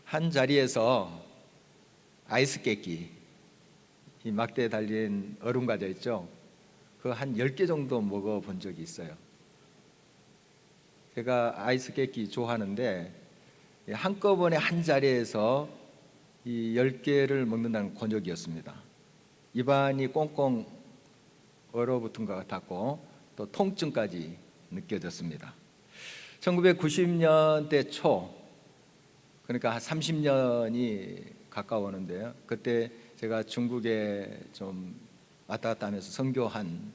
한 자리에서 아이스 깨끼, 이 막대에 달린 얼음 과자 있죠? 그 한 10개 정도 먹어본 적이 있어요. 제가 아이스 깨끼 좋아하는데 한꺼번에 한 자리에서 이 10개를 먹는다는 곤욕이었습니다. 입안이 꽁꽁 얼어붙은 것 같았고 또 통증까지 느껴졌습니다. 1990년대 초, 그러니까 한 30년이 가까워오는데요. 그때 제가 중국에 좀 왔다 갔다 하면서 선교한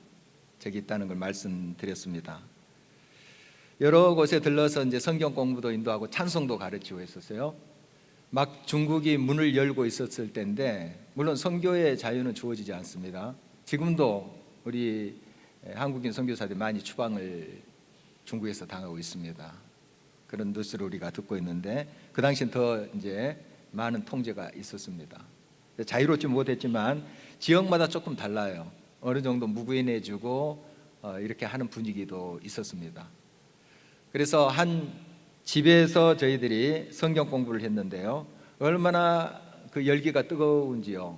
적이 있다는 걸 말씀드렸습니다. 여러 곳에 들러서 이제 성경 공부도 인도하고 찬송도 가르치고 있었어요. 막 중국이 문을 열고 있었을 때인데, 물론 선교의 자유는 주어지지 않습니다. 지금도 우리 한국인 선교사들이 많이 추방을 중국에서 당하고 있습니다. 그런 뉴스를 우리가 듣고 있는데, 그 당시엔 더 이제 많은 통제가 있었습니다. 자유롭지 못했지만 지역마다 조금 달라요. 어느 정도 무구인해주고 이렇게 하는 분위기도 있었습니다. 그래서 한 집에서 저희들이 성경 공부를 했는데요, 얼마나 그 열기가 뜨거운지요.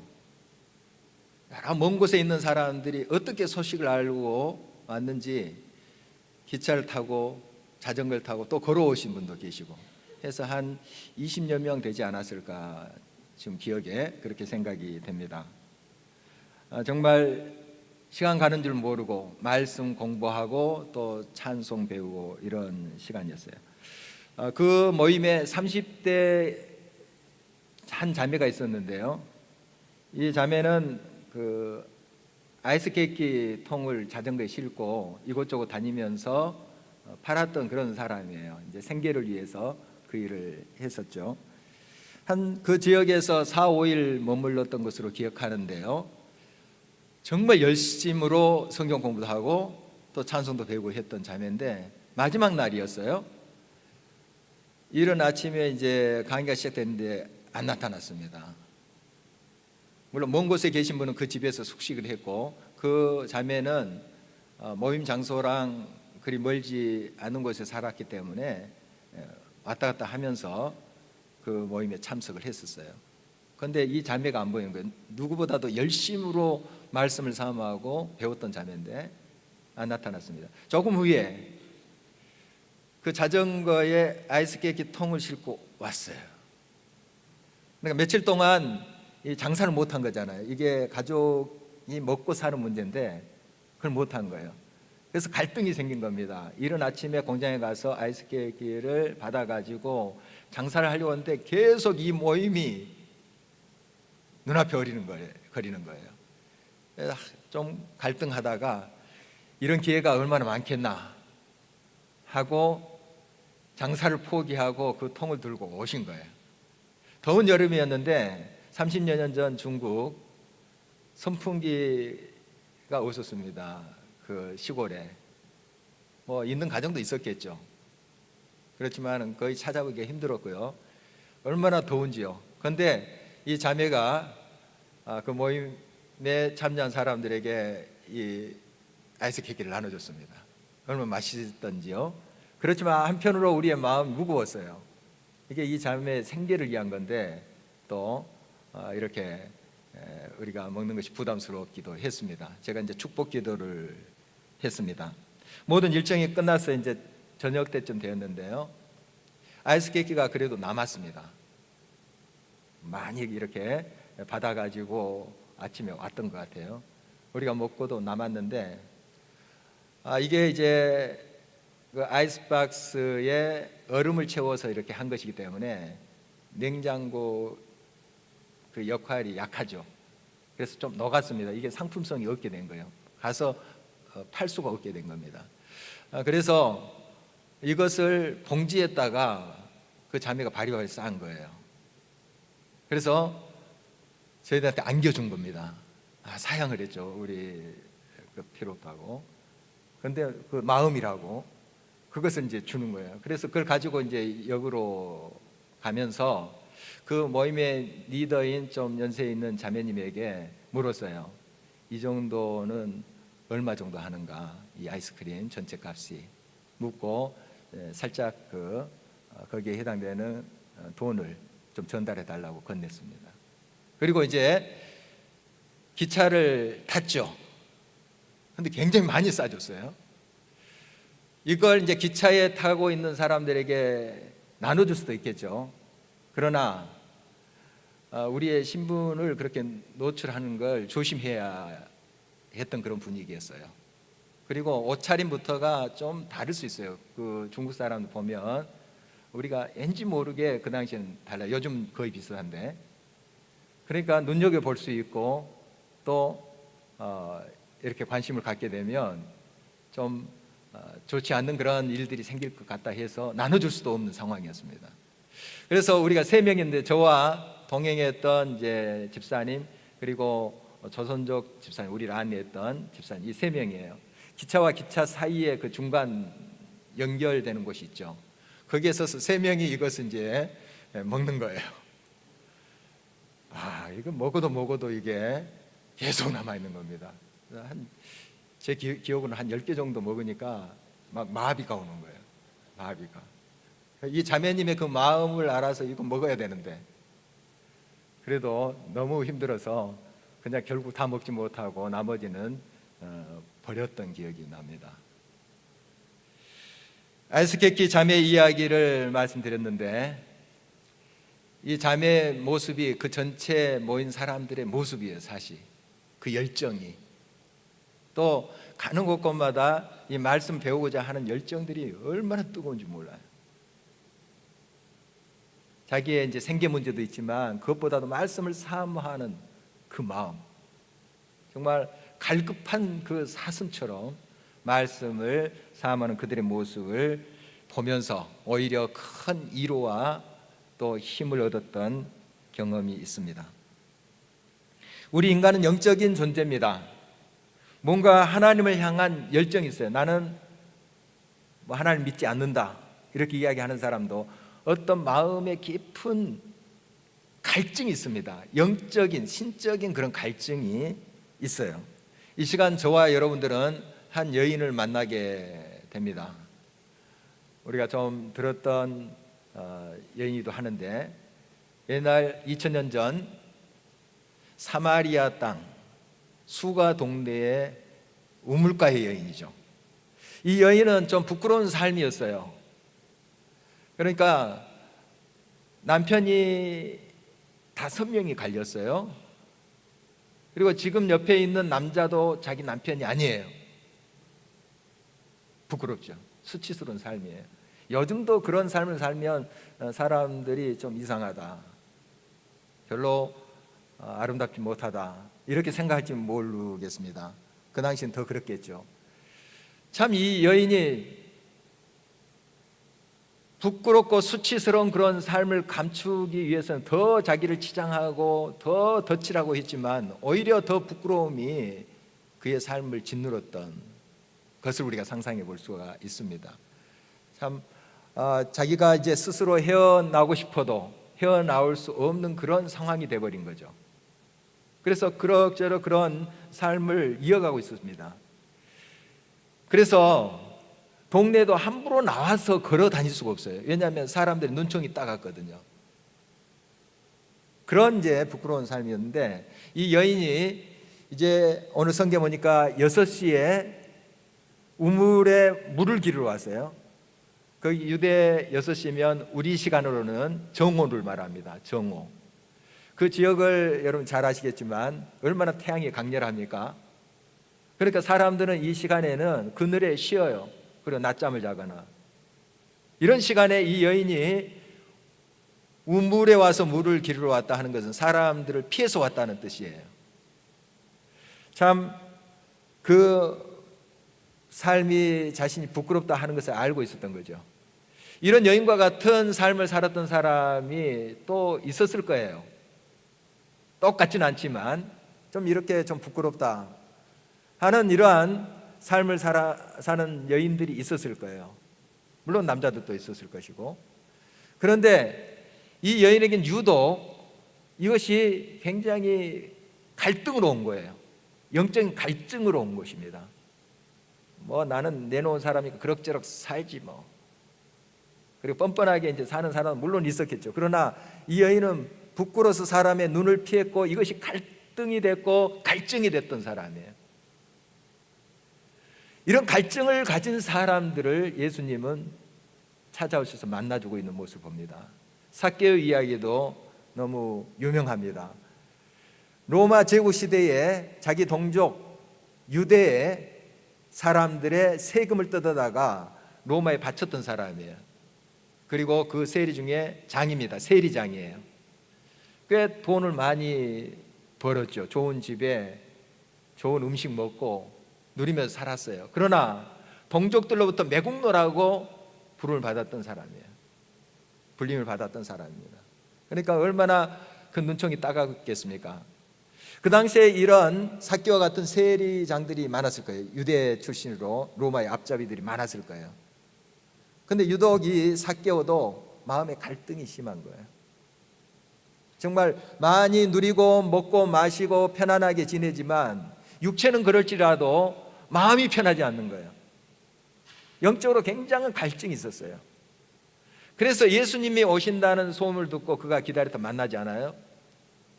여러 먼 곳에 있는 사람들이 어떻게 소식을 알고 왔는지 기차를 타고 자전거를 타고 또 걸어오신 분도 계시고 해서 한 20여 명 되지 않았을까 지금 기억에 그렇게 생각이 됩니다. 정말 시간 가는 줄 모르고 말씀 공부하고 또 찬송 배우고 이런 시간이었어요. 그 모임에 30대 한 자매가 있었는데요, 이 자매는 그 아이스 깨끼 통을 자전거에 싣고 이곳저곳 다니면서 팔았던 그런 사람이에요. 이제 생계를 위해서 그 일을 했었죠. 한 그 지역에서 4, 5일 머물렀던 것으로 기억하는데요, 정말 열심으로 성경 공부도 하고 또 찬송도 배우고 했던 자매인데 마지막 날이었어요. 이른 아침에 이제 강의가 시작됐는데 안 나타났습니다. 물론 먼 곳에 계신 분은 그 집에서 숙식을 했고, 그 자매는 모임 장소랑 그리 멀지 않은 곳에 살았기 때문에 왔다 갔다 하면서 그 모임에 참석을 했었어요. 그런데 이 자매가 안 보이는 거예요. 누구보다도 열심으로 말씀을 삼아하고 배웠던 자매인데 안 나타났습니다. 조금 후에 그 자전거에 아이스 깨끼 통을 싣고 왔어요. 그러니까 며칠 동안 이 장사를 못한 거잖아요. 이게 가족이 먹고 사는 문제인데 그걸 못한 거예요. 그래서 갈등이 생긴 겁니다. 이른 아침에 공장에 가서 아이스 깨끼를 받아가지고 장사를 하려고 하는데 계속 이 모임이 눈앞에 거리는 거예요. 그래서 좀 갈등하다가 이런 기회가 얼마나 많겠나 하고 장사를 포기하고 그 통을 들고 오신 거예요. 더운 여름이었는데 30여 년 전 중국 선풍기가 없었습니다. 그 시골에 뭐 있는 가정도 있었겠죠. 그렇지만 거의 찾아보기가 힘들었고요. 얼마나 더운지요. 그런데 이 자매가 그 모임에 참여한 사람들에게 이 아이스 깨끼를 나눠줬습니다. 얼마나 맛있던지요. 그렇지만 한편으로 우리의 마음이 무거웠어요. 이게 이 자매의 생계를 위한 건데 또 이렇게 우리가 먹는 것이 부담스럽기도 했습니다. 제가 이제 축복 기도를 했습니다. 모든 일정이 끝나서 이제 저녁 때쯤 되었는데요, 아이스 깨끼가 그래도 남았습니다. 많이 이렇게 받아가지고 아침에 왔던 것 같아요. 우리가 먹고도 남았는데 이게 이제 그 아이스박스에 얼음을 채워서 이렇게 한 것이기 때문에 냉장고 그 역할이 약하죠. 그래서 좀 녹았습니다. 이게 상품성이 없게 된 거예요. 가서 팔 수가 없게 된 겁니다. 그래서 이것을 봉지에다가 그 자매가 바리바리 쌓은 거예요. 그래서 저희들한테 안겨준 겁니다. 사양을 했죠. 우리 그 필요도 하고. 그런데 그 마음이라고 그것을 이제 주는 거예요. 그래서 그걸 가지고 이제 역으로 가면서 그 모임의 리더인 좀 연세 있는 자매님에게 물었어요. 이 정도는 얼마 정도 하는가, 이 아이스크림 전체 값이. 묻고 살짝 거기에 해당되는 돈을 좀 전달해 달라고 건넸습니다. 그리고 이제 기차를 탔죠. 근데 굉장히 많이 싸줬어요. 이걸 이제 기차에 타고 있는 사람들에게 나눠줄 수도 있겠죠. 그러나 우리의 신분을 그렇게 노출하는 걸 조심해야 했던 그런 분위기였어요. 그리고 옷차림부터가 좀 다를 수 있어요. 그 중국 사람들 보면 우리가 왠지 모르게 그 당시에는 달라요. 요즘 거의 비슷한데. 그러니까 눈여겨볼 수 있고 또 이렇게 관심을 갖게 되면 좀 좋지 않는 그런 일들이 생길 것 같다 해서 나눠줄 수도 없는 상황이었습니다. 그래서 우리가 세 명인데 저와 동행했던 이제 집사님 그리고 조선족 집사님, 우리를 안내했던 집사님, 이 세 명이에요. 기차와 기차 사이에 그 중간 연결되는 곳이 있죠. 거기에 서서 세 명이 이것을 이제 먹는 거예요. 이거 먹어도 이게 계속 남아 있는 겁니다. 제 기억으로는 한 10개 정도 먹으니까 막 마비가 오는 거예요. 마비가. 이 자매님의 그 마음을 알아서 이거 먹어야 되는데 그래도 너무 힘들어서 그냥 결국 다 먹지 못하고 나머지는 버렸던 기억이 납니다. 아이스케키 자매 이야기를 말씀드렸는데 이 자매의 모습이 그 전체 모인 사람들의 모습이에요. 사실 그 열정이 또 가는 곳곳마다 이 말씀 배우고자 하는 열정들이 얼마나 뜨거운지 몰라요. 자기의 이제 생계 문제도 있지만 그것보다도 말씀을 사모하는 그 마음, 정말 갈급한 그 사슴처럼 말씀을 사모하는 그들의 모습을 보면서 오히려 큰 위로와 또 힘을 얻었던 경험이 있습니다. 우리 인간은 영적인 존재입니다. 뭔가 하나님을 향한 열정이 있어요. 나는 뭐 하나님 믿지 않는다 이렇게 이야기하는 사람도 어떤 마음의 깊은 갈증이 있습니다. 영적인, 신적인 그런 갈증이 있어요. 이 시간 저와 여러분들은 한 여인을 만나게 됩니다. 우리가 좀 들었던 여인이기도 하는데 옛날 2000년 전 사마리아 땅 수가 동네의 우물가의 여인이죠. 이 여인은 좀 부끄러운 삶이었어요. 그러니까 남편이 5명이 갈렸어요. 그리고 지금 옆에 있는 남자도 자기 남편이 아니에요. 부끄럽죠. 수치스러운 삶이에요. 요즘도 그런 삶을 살면 사람들이 좀 이상하다, 별로 아름답지 못하다 이렇게 생각할지 모르겠습니다. 그 당시엔 더 그렇겠죠. 참 이 여인이 부끄럽고 수치스러운 그런 삶을 감추기 위해서는 더 자기를 치장하고 더 덧칠하고 했지만 오히려 더 부끄러움이 그의 삶을 짓누렀던 것을 우리가 상상해 볼 수가 있습니다. 참 자기가 이제 스스로 헤어나오고 싶어도 헤어나올 수 없는 그런 상황이 돼버린 거죠. 그래서 그럭저럭 그런 삶을 이어가고 있었습니다. 그래서 동네도 함부로 나와서 걸어 다닐 수가 없어요. 왜냐하면 사람들이 눈총이 따갑거든요. 그런 이제 부끄러운 삶이었는데 이 여인이 이제 오늘 성경 보니까 6시에 우물에 물을 기르러 왔어요. 거기 유대 6시면 우리 시간으로는 정오를 말합니다. 정오. 그 지역을 여러분 잘 아시겠지만 얼마나 태양이 강렬합니까? 그러니까 사람들은 이 시간에는 그늘에 쉬어요. 그리고 낮잠을 자거나. 이런 시간에 이 여인이 우물에 와서 물을 기르러 왔다 하는 것은 사람들을 피해서 왔다는 뜻이에요. 참 그 삶이 자신이 부끄럽다 하는 것을 알고 있었던 거죠. 이런 여인과 같은 삶을 살았던 사람이 또 있었을 거예요. 똑같지는 않지만 좀 이렇게 좀 부끄럽다 하는 이러한 삶을 사는 여인들이 있었을 거예요. 물론 남자들도 있었을 것이고. 그런데 이 여인에겐 유독 이것이 굉장히 갈등으로 온 거예요. 영적인 갈증으로 온 것입니다. 뭐 나는 내놓은 사람이니까 그럭저럭 살지 뭐. 그리고 뻔뻔하게 이제 사는 사람은 물론 있었겠죠. 그러나 이 여인은 부끄러워서 사람의 눈을 피했고 이것이 갈등이 됐고 갈증이 됐던 사람이에요. 이런 갈증을 가진 사람들을 예수님은 찾아오셔서 만나주고 있는 모습을 봅니다. 삭개오 이야기도 너무 유명합니다. 로마 제국 시대에 자기 동족 유대의 사람들의 세금을 뜯어다가 로마에 바쳤던 사람이에요. 그리고 그 세리 중에 장입니다. 세리장이에요. 꽤 돈을 많이 벌었죠. 좋은 집에 좋은 음식 먹고 누리면서 살았어요. 그러나 동족들로부터 매국노라고 부름을 받았던 사람이에요. 불림을 받았던 사람입니다. 그러니까 얼마나 그 눈총이 따갑겠습니까? 그 당시에 이런 삭개오와 같은 세리장들이 많았을 거예요. 유대 출신으로 로마의 앞잡이들이 많았을 거예요. 근데 유독 이 삭개오도 마음에 갈등이 심한 거예요. 정말 많이 누리고 먹고 마시고 편안하게 지내지만 육체는 그럴지라도 마음이 편하지 않는 거예요. 영적으로 굉장한 갈증이 있었어요. 그래서 예수님이 오신다는 소문을 듣고 그가 기다렸다 만나지 않아요?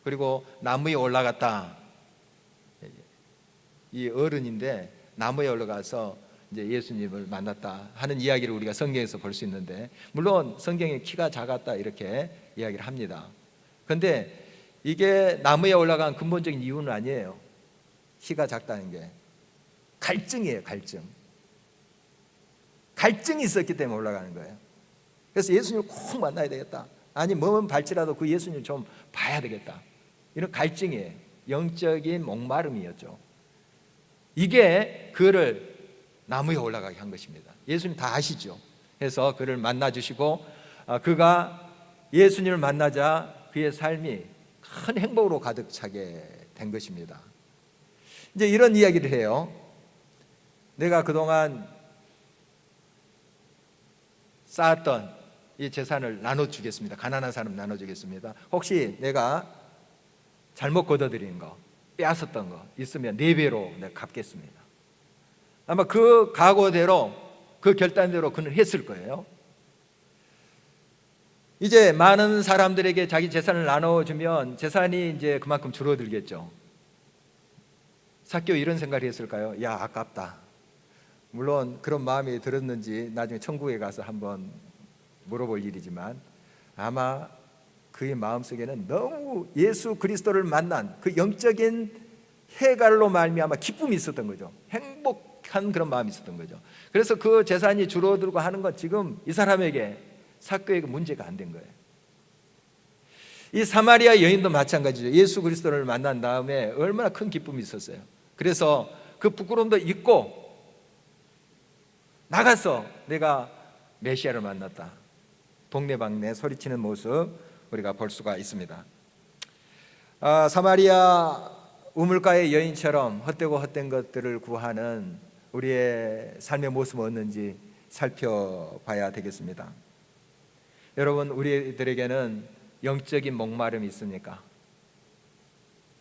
그리고 나무에 올라갔다. 이 어른인데 나무에 올라가서 이제 예수님을 만났다 하는 이야기를 우리가 성경에서 볼 수 있는데, 물론 성경에 키가 작았다 이렇게 이야기를 합니다. 그런데 이게 나무에 올라간 근본적인 이유는 아니에요. 키가 작다는 게 갈증이에요. 갈증이 있었기 때문에 올라가는 거예요. 그래서 예수님을 꼭 만나야 되겠다. 아니 먼 발치라도 그 예수님을 좀 봐야 되겠다. 이런 갈증이에요. 영적인 목마름이었죠. 이게 그를 나무에 올라가게 한 것입니다. 예수님 다 아시죠. 그래서 그를 만나주시고 그가 예수님을 만나자 그의 삶이 큰 행복으로 가득 차게 된 것입니다. 이제 이런 이야기를 해요. 내가 그동안 쌓았던 이 재산을 나눠주겠습니다. 가난한 사람 나눠주겠습니다. 혹시 내가 잘못 거둬들인 거, 빼앗았던 거 있으면 4배로 내가 갚겠습니다. 아마 그 각오대로, 그 결단대로 그는 했을 거예요. 이제 많은 사람들에게 자기 재산을 나눠주면 재산이 이제 그만큼 줄어들겠죠. 삭개오 이런 생각을 했을까요? 야, 아깝다. 물론 그런 마음이 들었는지 나중에 천국에 가서 한번 물어볼 일이지만 아마 그의 마음속에는 너무 예수 그리스도를 만난 그 영적인 해갈로 말미암아 기쁨이 있었던 거죠. 행복한 그런 마음이 있었던 거죠. 그래서 그 재산이 줄어들고 하는 건 지금 이 사람에게, 삭개오에게 문제가 안 된 거예요. 이 사마리아 여인도 마찬가지죠. 예수 그리스도를 만난 다음에 얼마나 큰 기쁨이 있었어요. 그래서 그 부끄러움도 잊고 나가서 내가 메시아를 만났다. 동네방네 소리치는 모습 우리가 볼 수가 있습니다. 사마리아 우물가의 여인처럼 헛되고 헛된 것들을 구하는 우리의 삶의 모습은 어떤지 살펴봐야 되겠습니다. 여러분, 우리들에게는 영적인 목마름이 있습니까?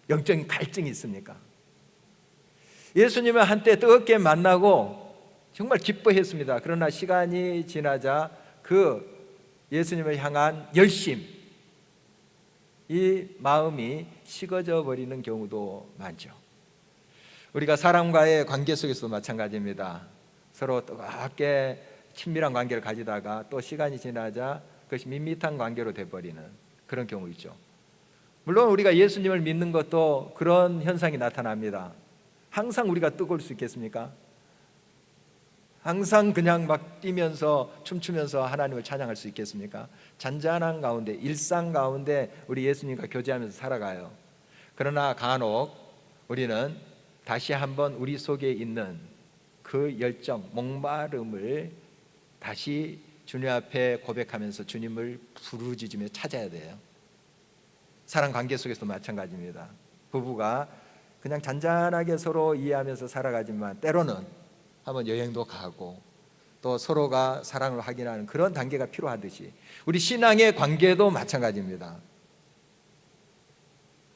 영적인 갈증이 있습니까? 예수님을 한때 뜨겁게 만나고 정말 기뻐했습니다. 그러나 시간이 지나자 그 예수님을 향한 열심, 이 마음이 식어져 버리는 경우도 많죠. 우리가 사람과의 관계 속에서도 마찬가지입니다. 서로 뜨겁게 친밀한 관계를 가지다가 또 시간이 지나자 그것이 밋밋한 관계로 돼버리는 그런 경우 있죠. 물론 우리가 예수님을 믿는 것도 그런 현상이 나타납니다. 항상 우리가 뜨거울 수 있겠습니까? 항상 그냥 막 뛰면서 춤추면서 하나님을 찬양할 수 있겠습니까? 잔잔한 가운데, 일상 가운데 우리 예수님과 교제하면서 살아가요. 그러나 간혹 우리는 다시 한번 우리 속에 있는 그 열정, 목마름을 다시 주님 앞에 고백하면서 주님을 부르짖으며 찾아야 돼요. 사랑 관계 속에서도 마찬가지입니다. 부부가 그냥 잔잔하게 서로 이해하면서 살아가지만 때로는 한번 여행도 가고 또 서로가 사랑을 확인하는 그런 단계가 필요하듯이 우리 신앙의 관계도 마찬가지입니다.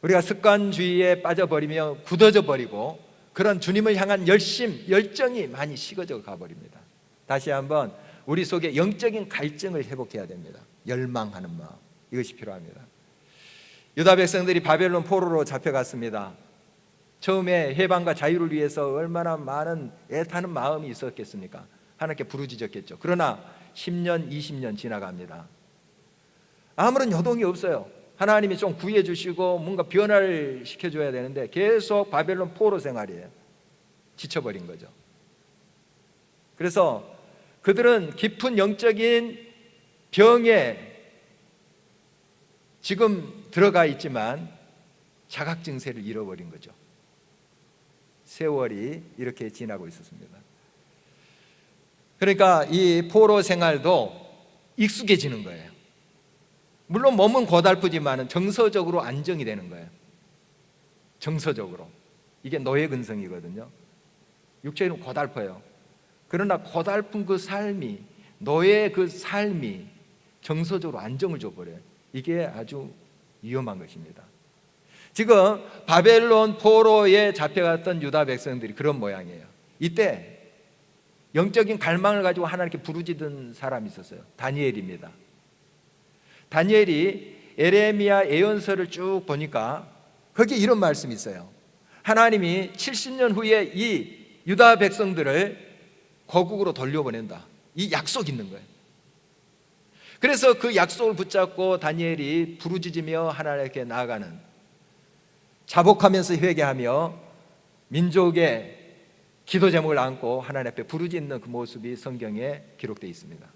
우리가 습관주의에 빠져버리며 굳어져 버리고 그런 주님을 향한 열정이 많이 식어져 가버립니다. 다시 한번 우리 속에 영적인 갈증을 회복해야 됩니다. 열망하는 마음, 이것이 필요합니다. 유다 백성들이 바벨론 포로로 잡혀갔습니다. 처음에 해방과 자유를 위해서 얼마나 많은 애타는 마음이 있었겠습니까? 하나님께 부르짖었겠죠. 그러나 10년, 20년 지나갑니다. 아무런 여동이 없어요. 하나님이 좀 구해 주시고 뭔가 변화를 시켜줘야 되는데 계속 바벨론 포로 생활이에요. 지쳐버린 거죠. 그래서 그들은 깊은 영적인 병에 지금 들어가 있지만 자각 증세를 잃어버린 거죠. 세월이 이렇게 지나고 있었습니다. 그러니까 이 포로 생활도 익숙해지는 거예요. 물론 몸은 고달프지만 정서적으로 안정이 되는 거예요. 정서적으로. 이게 노예 근성이거든요. 육체는 고달퍼요. 그러나 고달픈 그 삶이, 노예의 그 삶이 정서적으로 안정을 줘버려요. 이게 아주 위험한 것입니다. 지금 바벨론 포로에 잡혀갔던 유다 백성들이 그런 모양이에요. 이때 영적인 갈망을 가지고 하나님께 부르짖은 사람이 있었어요. 다니엘입니다. 다니엘이 에레미야 예언서를 쭉 보니까 거기에 이런 말씀이 있어요. 하나님이 70년 후에 이 유다 백성들을 고국으로 돌려보낸다. 이 약속이 있는 거예요. 그래서 그 약속을 붙잡고 다니엘이 부르짖으며 하나님께 나아가는, 자복하면서 회개하며 민족의 기도 제목을 안고 하나님 앞에 부르짖는 그 모습이 성경에 기록되어 있습니다.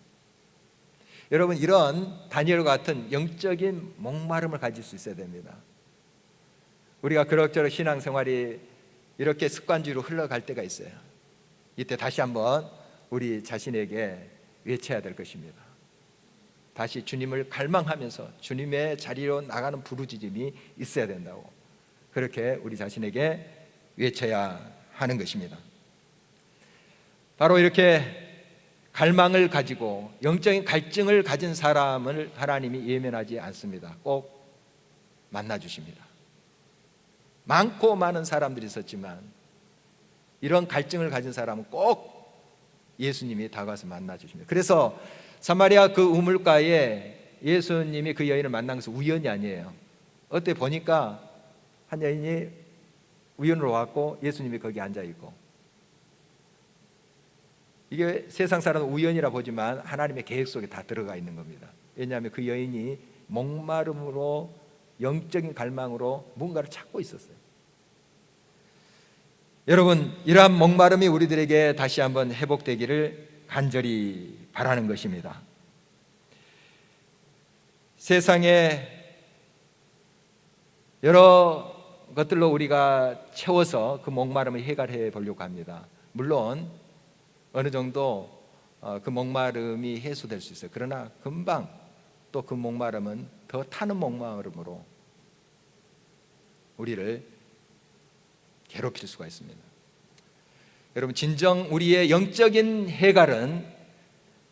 여러분, 이런 다니엘과 같은 영적인 목마름을 가질 수 있어야 됩니다. 우리가 그럭저럭 신앙생활이 이렇게 습관주의로 흘러갈 때가 있어요. 이때 다시 한번 우리 자신에게 외쳐야 될 것입니다. 다시 주님을 갈망하면서 주님의 자리로 나가는 부르짖음이 있어야 된다고, 그렇게 우리 자신에게 외쳐야 하는 것입니다. 바로 이렇게 갈망을 가지고 영적인 갈증을 가진 사람을 하나님이 예면하지 않습니다. 꼭 만나 주십니다. 많고 많은 사람들이 있었지만 이런 갈증을 가진 사람은 꼭 예수님이 다가와서 만나 주십니다. 그래서 사마리아 그 우물가에 예수님이 그 여인을 만난 것은 우연이 아니에요. 어때 보니까 한 여인이 우연으로 왔고 예수님이 거기 앉아 있고, 이게 세상 사람은 우연이라 보지만 하나님의 계획 속에 다 들어가 있는 겁니다. 왜냐하면 그 여인이 목마름으로, 영적인 갈망으로 뭔가를 찾고 있었어요. 여러분, 이러한 목마름이 우리들에게 다시 한번 회복되기를 간절히 바라는 것입니다. 세상에 여러 것들로 우리가 채워서 그 목마름을 해결해 보려고 합니다. 물론 어느 정도 그 목마름이 해소될 수 있어요. 그러나 금방 또 그 목마름은 더 타는 목마름으로 우리를 괴롭힐 수가 있습니다. 여러분, 진정 우리의 영적인 해갈은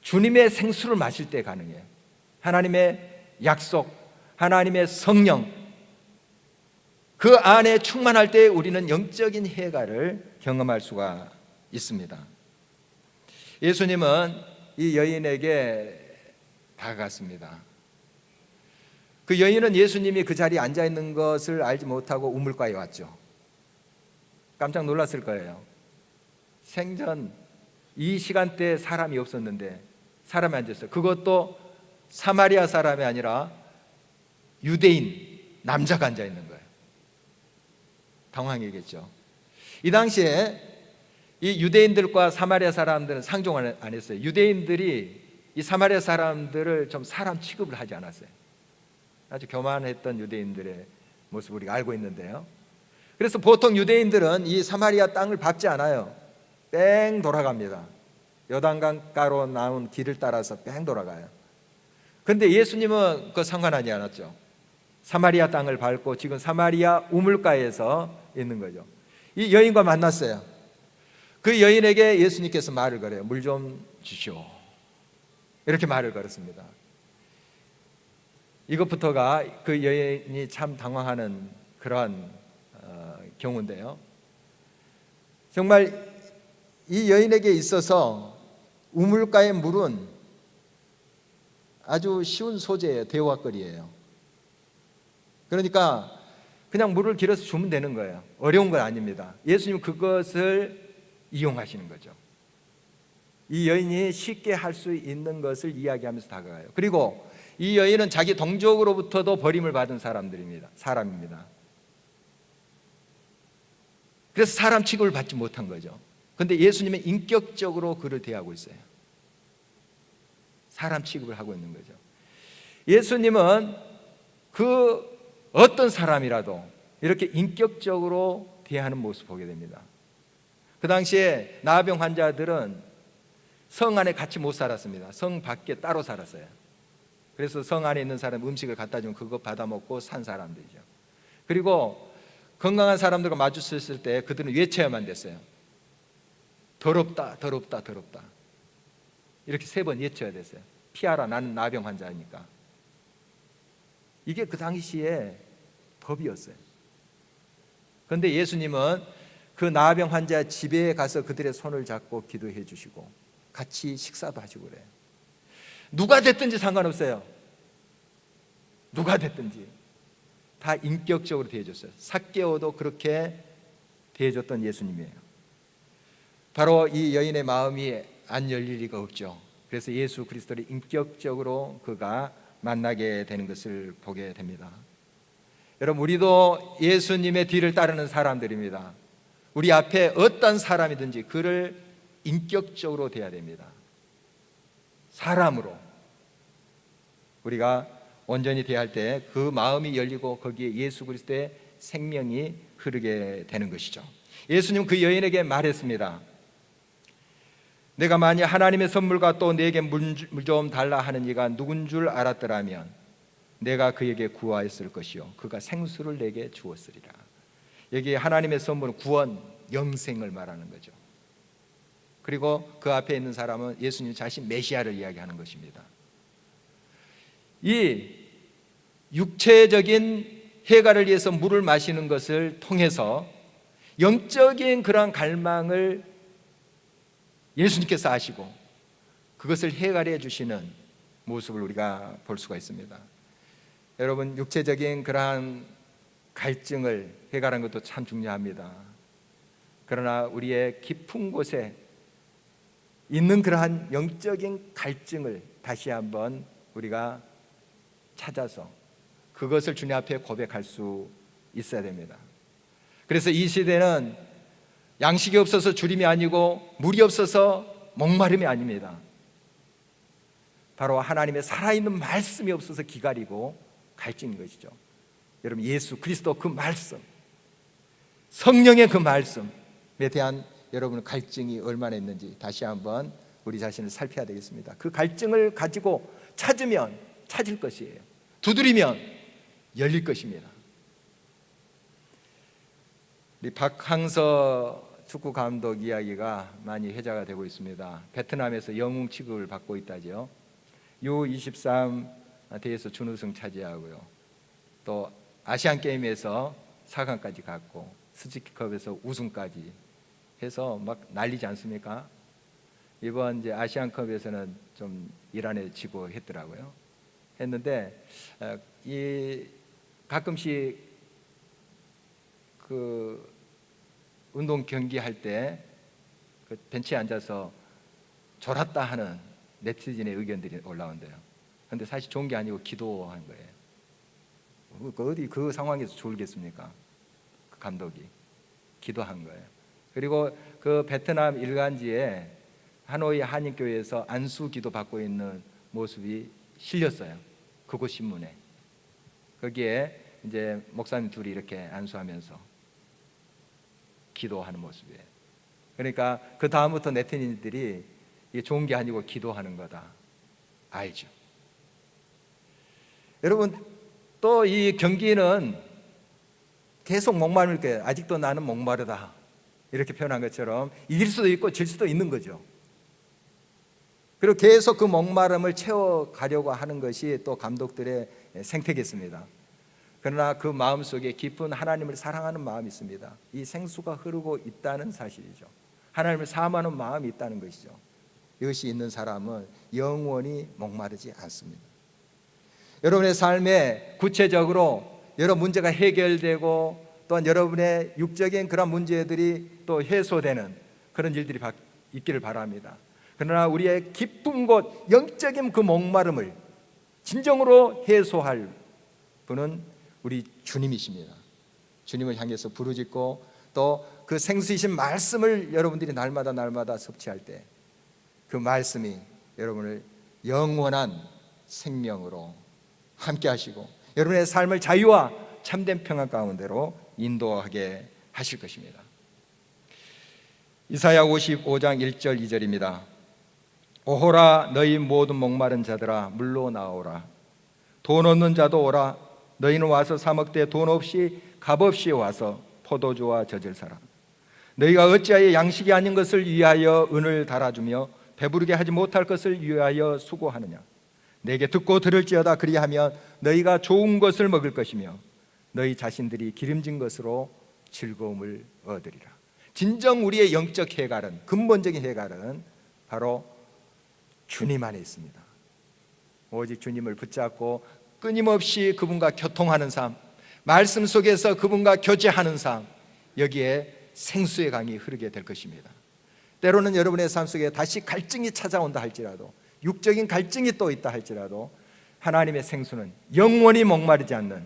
주님의 생수를 마실 때 가능해요. 하나님의 약속, 하나님의 성령, 그 안에 충만할 때 우리는 영적인 해갈을 경험할 수가 있습니다. 예수님은 이 여인에게 다가갔습니다. 그 여인은 예수님이 그 자리에 앉아 있는 것을 알지 못하고 우물가에 왔죠. 깜짝 놀랐을 거예요. 생전 이 시간대에 사람이 없었는데 사람이 앉았어요. 그것도 사마리아 사람이 아니라 유대인 남자가 앉아 있는 거예요. 당황이겠죠. 이 당시에 이 유대인들과 사마리아 사람들은 상종을 안 했어요. 유대인들이 이 사마리아 사람들을 좀 사람 취급을 하지 않았어요. 아주 교만했던 유대인들의 모습을 우리가 알고 있는데요. 그래서 보통 유대인들은 이 사마리아 땅을 밟지 않아요. 뺑 돌아갑니다. 요단강가로 나온 길을 따라서 뺑 돌아가요. 그런데 예수님은 그거 상관하지 않았죠. 사마리아 땅을 밟고 지금 사마리아 우물가에서 있는 거죠. 이 여인과 만났어요. 그 여인에게 예수님께서 말을 걸어요. 물 좀 주시오. 이렇게 말을 걸었습니다. 이것부터가 그 여인이 참 당황하는 그런 경우인데요. 정말 이 여인에게 있어서 우물가의 물은 아주 쉬운 소재예요. 대화거리예요. 그러니까 그냥 물을 길어서 주면 되는 거예요. 어려운 건 아닙니다. 예수님은 그것을 이용하시는 거죠. 이 여인이 쉽게 할 수 있는 것을 이야기하면서 다가가요. 그리고 이 여인은 자기 동족으로부터도 버림을 받은 사람입니다. 그래서 사람 취급을 받지 못한 거죠. 그런데 예수님은 인격적으로 그를 대하고 있어요. 사람 취급을 하고 있는 거죠. 예수님은 그 어떤 사람이라도 이렇게 인격적으로 대하는 모습을 보게 됩니다. 그 당시에 나병 환자들은 성 안에 같이 못 살았습니다. 성 밖에 따로 살았어요. 그래서 성 안에 있는 사람 음식을 갖다 주면 그거 받아 먹고 산 사람들이죠. 그리고 건강한 사람들과 마주쳤을 때 그들은 외쳐야만 됐어요. 더럽다, 더럽다, 더럽다. 이렇게 3번 외쳐야 됐어요. 피하라, 나는 나병 환자니까. 이게 그 당시에 법이었어요. 그런데 예수님은 그 나병 환자 집에 가서 그들의 손을 잡고 기도해 주시고 같이 식사도 하시고 그래요. 누가 됐든지 상관없어요. 누가 됐든지 다 인격적으로 대해줬어요. 삭개오도 그렇게 대해줬던 예수님이에요. 바로 이 여인의 마음이 안 열릴 리가 없죠. 그래서 예수 그리스도를 인격적으로 그가 만나게 되는 것을 보게 됩니다. 여러분, 우리도 예수님의 뒤를 따르는 사람들입니다. 우리 앞에 어떤 사람이든지 그를 인격적으로 대해야 됩니다. 사람으로 우리가 온전히 대할 때 그 마음이 열리고 거기에 예수 그리스도의 생명이 흐르게 되는 것이죠. 예수님은 그 여인에게 말했습니다. 내가 만약 하나님의 선물과 또 내게 물 좀 달라 하는 이가 누군 줄 알았더라면 내가 그에게 구하였을 것이요 그가 생수를 내게 주었으리라. 여기 하나님의 선물은 구원, 영생을 말하는 거죠. 그리고 그 앞에 있는 사람은 예수님 자신 메시아를 이야기하는 것입니다. 이 육체적인 해가를 위해서 물을 마시는 것을 통해서 영적인 그런 갈망을 예수님께서 아시고 그것을 해결해 주시는 모습을 우리가 볼 수가 있습니다. 여러분, 육체적인 그러한 갈증을 해결하는 것도 참 중요합니다. 그러나 우리의 깊은 곳에 있는 그러한 영적인 갈증을 다시 한번 우리가 찾아서 그것을 주님 앞에 고백할 수 있어야 됩니다. 그래서 이 시대는 양식이 없어서 주림이 아니고 물이 없어서 목마름이 아닙니다. 바로 하나님의 살아있는 말씀이 없어서 기다리고 갈증인 것이죠. 여러분, 예수 그리스도 그 말씀, 성령의 그 말씀에 대한 여러분의 갈증이 얼마나 있는지 다시 한번 우리 자신을 살펴야 되겠습니다. 그 갈증을 가지고 찾으면 찾을 것이에요. 두드리면 열릴 것입니다. 우리 박항서 축구 감독 이야기가 많이 회자가 되고 있습니다. 베트남에서 영웅 취급을 받고 있다죠. U23 대회에서 준우승 차지하고요. 또 아시안 게임에서 4강까지 갔고 스즈키컵에서 우승까지 해서 막 난리지 않습니까? 이번 이제 아시안컵에서는 좀 이란에 지고 했더라고요. 했는데 이 가끔씩 그 운동 경기할 때 그 벤치에 앉아서 졸았다 하는 네티즌의 의견들이 올라온대요. 그런데 사실 좋은 게 아니고 기도한 거예요. 어디 그 상황에서 졸겠습니까? 그 감독이 기도한 거예요. 그리고 그 베트남 일간지에 하노이 한인교회에서 안수 기도 받고 있는 모습이 실렸어요. 그곳 신문에. 거기에 이제 목사님 둘이 이렇게 안수하면서 기도하는 모습이에요. 그러니까 그 다음부터 네티즌들이 이게 좋은 게 아니고 기도하는 거다 알죠. 여러분, 또 이 경기는 계속 목마를 거예요. 아직도 나는 목마르다 이렇게 표현한 것처럼 이길 수도 있고 질 수도 있는 거죠. 그리고 계속 그 목마름을 채워가려고 하는 것이 또 감독들의 생태겠습니다. 그러나 그 마음속에 깊은 하나님을 사랑하는 마음이 있습니다. 이 생수가 흐르고 있다는 사실이죠. 하나님을 사모하는 마음이 있다는 것이죠. 이것이 있는 사람은 영원히 목마르지 않습니다. 여러분의 삶에 구체적으로 여러 문제가 해결되고 또한 여러분의 육적인 그런 문제들이 또 해소되는 그런 일들이 있기를 바랍니다. 그러나 우리의 깊은 곳, 영적인 그 목마름을 진정으로 해소할 분은 우리 주님이십니다. 주님을 향해서 부르짖고 또 그 생수이신 말씀을 여러분들이 날마다 섭취할 때 그 말씀이 여러분을 영원한 생명으로 함께 하시고 여러분의 삶을 자유와 참된 평안 가운데로 인도하게 하실 것입니다. 이사야 55장 1절 2절입니다. 오호라 너희 모든 목마른 자들아 물로 나오라. 돈 없는 자도 오라. 너희는 와서 사 먹되 돈 없이 값없이 와서 포도주와 젖을 사라. 너희가 어찌하여 양식이 아닌 것을 위하여 은을 달아주며 배부르게 하지 못할 것을 위하여 수고하느냐. 내게 듣고 들을지어다. 그리하면 너희가 좋은 것을 먹을 것이며 너희 자신들이 기름진 것으로 즐거움을 얻으리라. 진정 우리의 영적 해갈은, 근본적인 해갈은 바로 주님 안에 있습니다. 오직 주님을 붙잡고 끊임없이 그분과 교통하는 삶, 말씀 속에서 그분과 교제하는 삶, 여기에 생수의 강이 흐르게 될 것입니다. 때로는 여러분의 삶 속에 다시 갈증이 찾아온다 할지라도, 육적인 갈증이 또 있다 할지라도 하나님의 생수는 영원히 목마르지 않는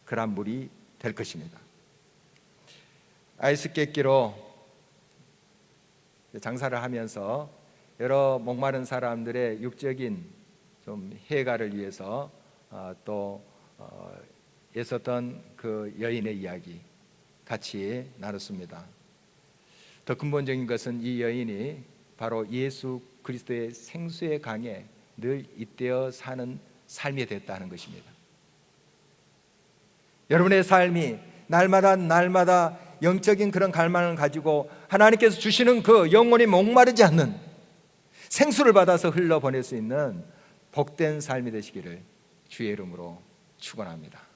그런 물이 될 것입니다. 아이스 깨끼로 장사를 하면서 여러 목마른 사람들의 육적인 좀 해가를 위해서 또 애썼던 그 여인의 이야기 같이 나눴습니다. 더 근본적인 것은 이 여인이 바로 예수 그리스도의 생수의 강에 늘 잇대어 사는 삶이 됐다는 것입니다. 여러분의 삶이 날마다 영적인 그런 갈망을 가지고 하나님께서 주시는 그 영원히 목마르지 않는 생수를 받아서 흘러보낼 수 있는 복된 삶이 되시기를 주의 이름으로 축원합니다.